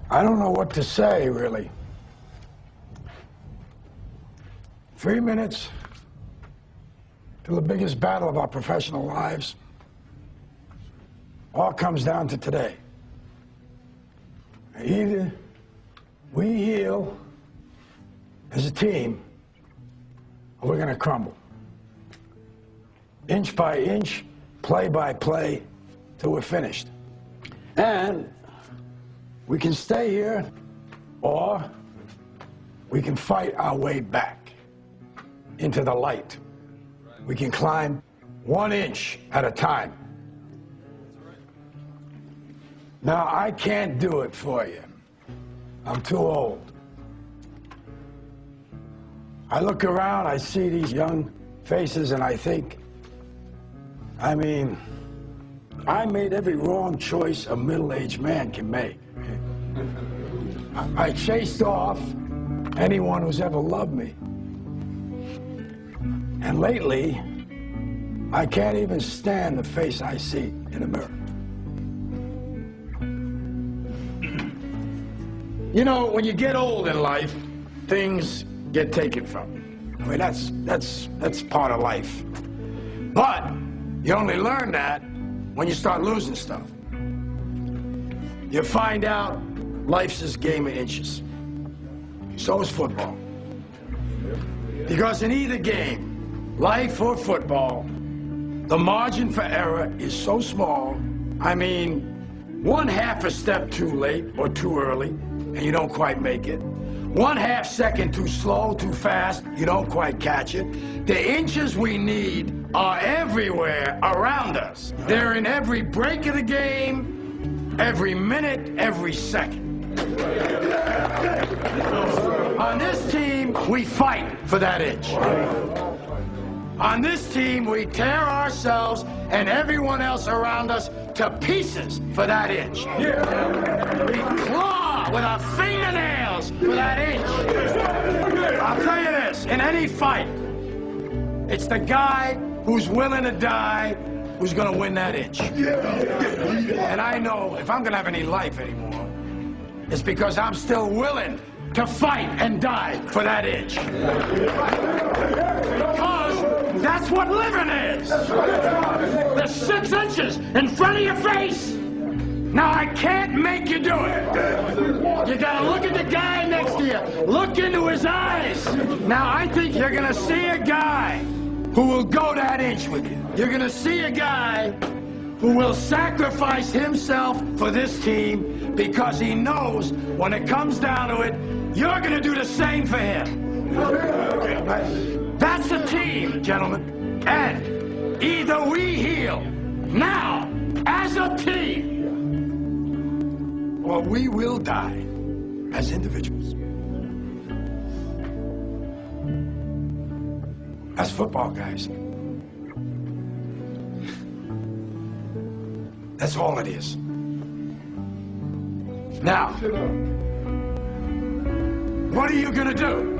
I don't know what to say, really. 3 minutes to the biggest battle of our professional lives. All comes down to today. Either we heal as a team, or we're going to crumble. Inch by inch, play by play, till we're finished. And we can stay here, or we can fight our way back into the light. We can climb 1 inch at a time. Now, I can't do it for you. I'm too old. I look around, I see these young faces, and I think, I mean, I made every wrong choice a middle-aged man can make. I chased off anyone who's ever loved me. And lately, I can't even stand the face I see in the mirror. You know, when you get old in life, things get taken from you. I mean, that's part of life. But you only learn that when you start losing stuff. You find out life's this game of inches. So is football. Because in either game, life or football, the margin for error is so small. I mean, 1/2 a step too late or too early, and you don't quite make it. 1/2 second too slow, too fast, you don't quite catch it. The inches we need are everywhere around us. They're in every break of the game, every minute, every second. On this team, we fight for that inch. On this team, we tear ourselves and everyone else around us to pieces for that inch. We claw with our fingernails for that inch. I'll tell you this, in any fight, it's the guy who's willing to die who's going to win that inch. And I know if I'm going to have any life anymore, it's because I'm still willing to fight and die for that inch. Because that's what living is. There's 6 inches in front of your face. Now, I can't make you do it. You gotta look at the guy next to you. Look into his eyes. Now, I think you're gonna see a guy who will go that inch with you. You're gonna see a guy who will sacrifice himself for this team because he knows when it comes down to it, you're gonna do the same for him. That's a team, gentlemen. And either we heal now as a team, or we will die as individuals. That's football, guys. That's all it is. Now, what are you gonna do?